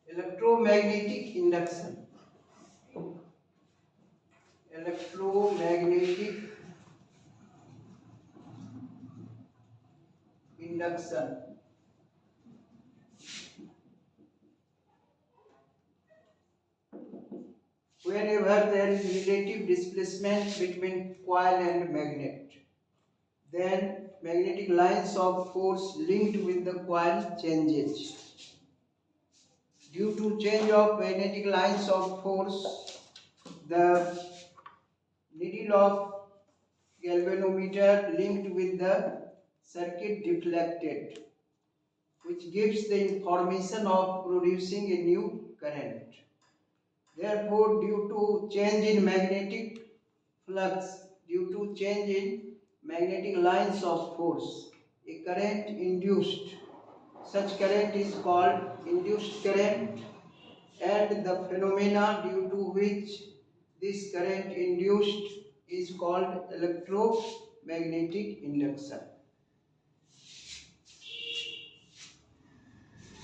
Electromagnetic induction. Electromagnetic induction. Whenever there is relative displacement between coil and magnet, then magnetic lines of force linked with the coil changes. Due to change of magnetic lines of force, the needle of galvanometer linked with the circuit deflected, which gives the information of producing a new current. Therefore, due to change in magnetic flux, due to change in magnetic lines of force, a current induced. Such current is called induced current, and the phenomena due to which this current induced is called electromagnetic induction.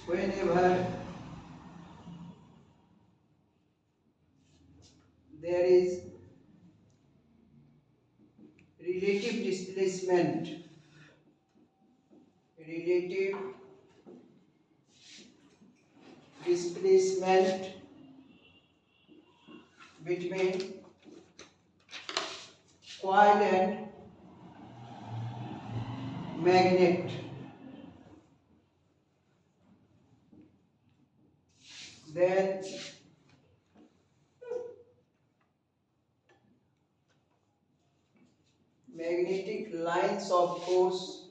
Whenever there is relative displacement between coil and magnet, then magnetic lines of force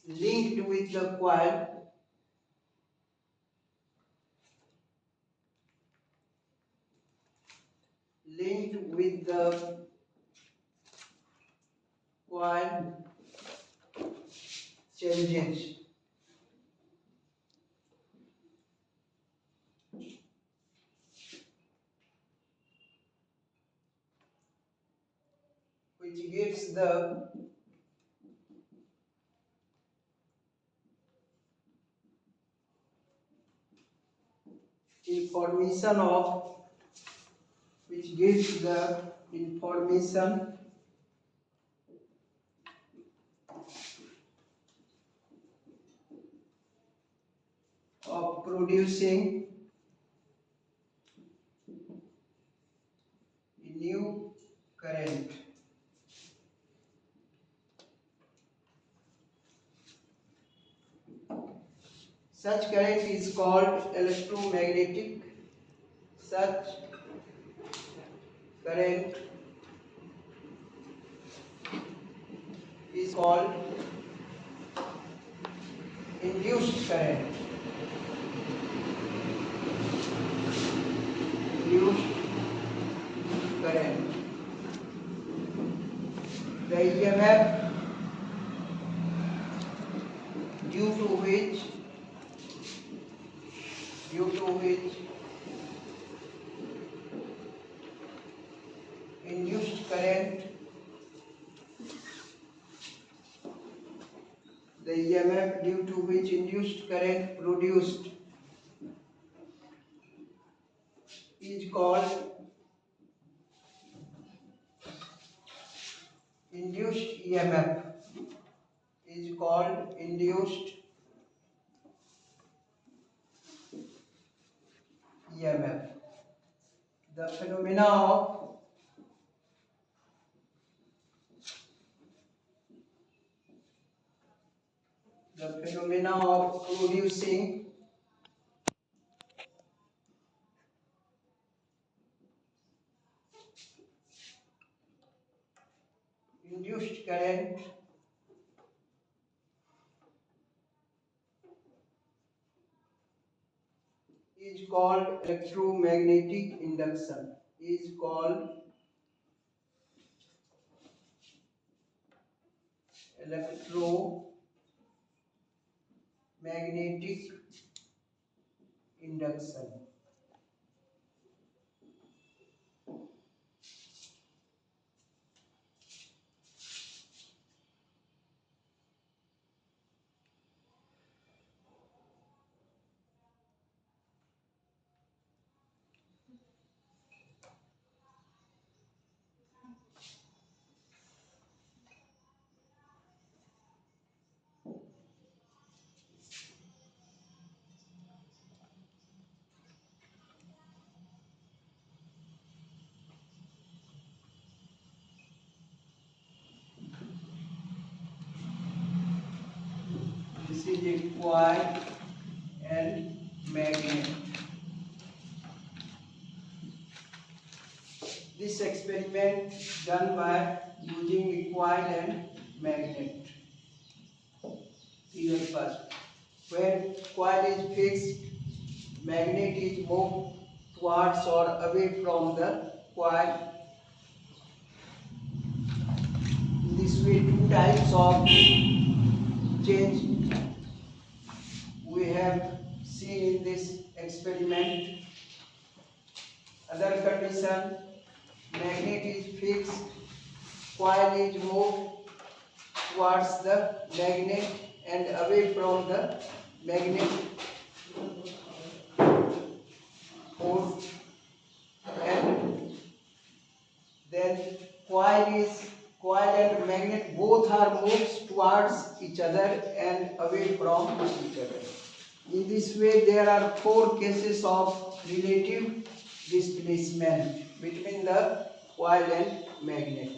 linked with the coil changes, which gives the information of producing a new current. Such current is called electromagnetic. Such current is called induced current. The EMF due to which induced current the EMF due to which induced current produced is called induced EMF. The phenomena of producing induced current is called electromagnetic induction. Electromagnetic induction. is a coil and magnet. This experiment done by using a coil and magnet. Figure first. When coil is fixed, magnet is moved towards or away from the coil. In this way, two types of change we have seen in this experiment. Other condition, magnet is fixed, coil is moved towards the magnet and away from the magnet pole, and then coil and magnet both are moved towards each other and away from each other. In this way, there are four cases of relative displacement between the coil and magnet.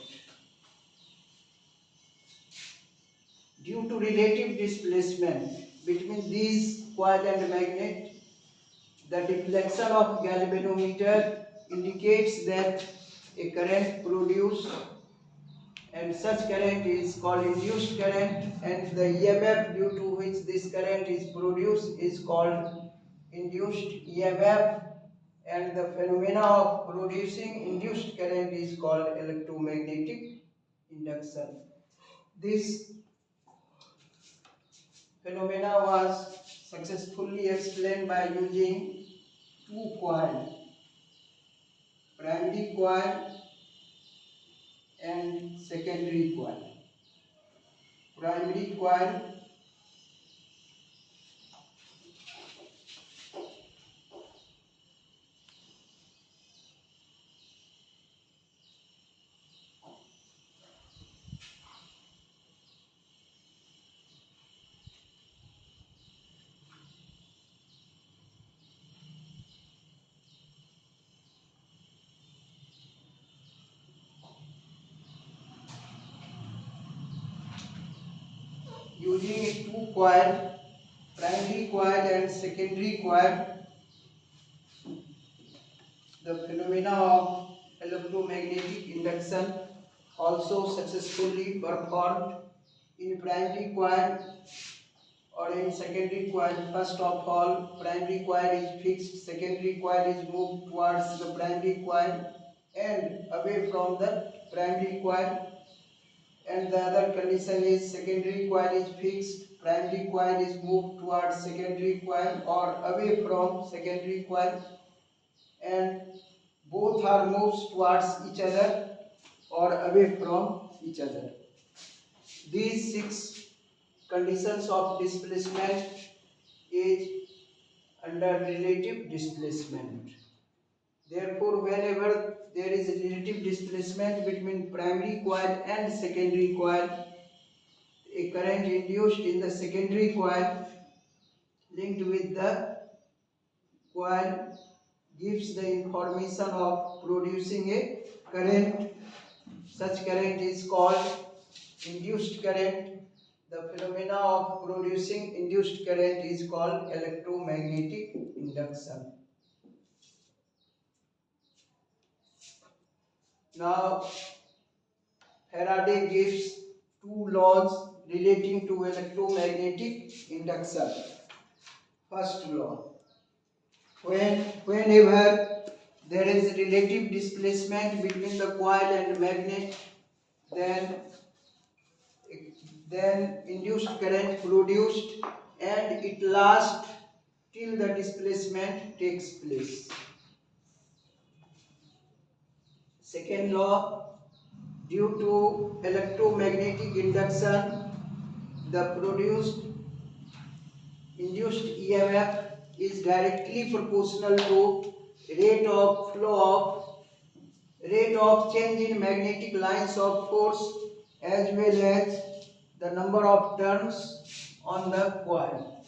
Due to relative displacement between these coil and magnet, the deflection of galvanometer indicates that a current produced, and such current is called induced current, and the EMF due to which this current is produced is called induced EMF, and the phenomena of producing induced current is called electromagnetic induction. This phenomena was successfully explained by using two coils, primary coil and secondary coil. Primary coil using a two coil, primary coil and secondary coil, the phenomena of electromagnetic induction also successfully performed in primary coil or in secondary coil. First of all, primary coil is fixed, secondary coil is moved towards the primary coil and away from the primary coil. And the other condition is secondary coil is fixed, primary coil is moved towards secondary coil or away from secondary coil, and both are moved towards each other or away from each other. These six conditions of displacement is under relative displacement. Therefore, whenever there is relative displacement between primary coil and secondary coil, a current induced in the secondary coil linked with the coil gives the information of producing a current. Such current is called induced current. The phenomena of producing induced current is called electromagnetic induction. Now, Faraday gives two laws relating to electromagnetic induction. First law, whenever there is relative displacement between the coil and magnet, then induced current produced and it lasts till the displacement takes place. Second law, due to electromagnetic induction, the produced induced EMF is directly proportional to rate of change in magnetic lines of force as well as the number of turns on the coil.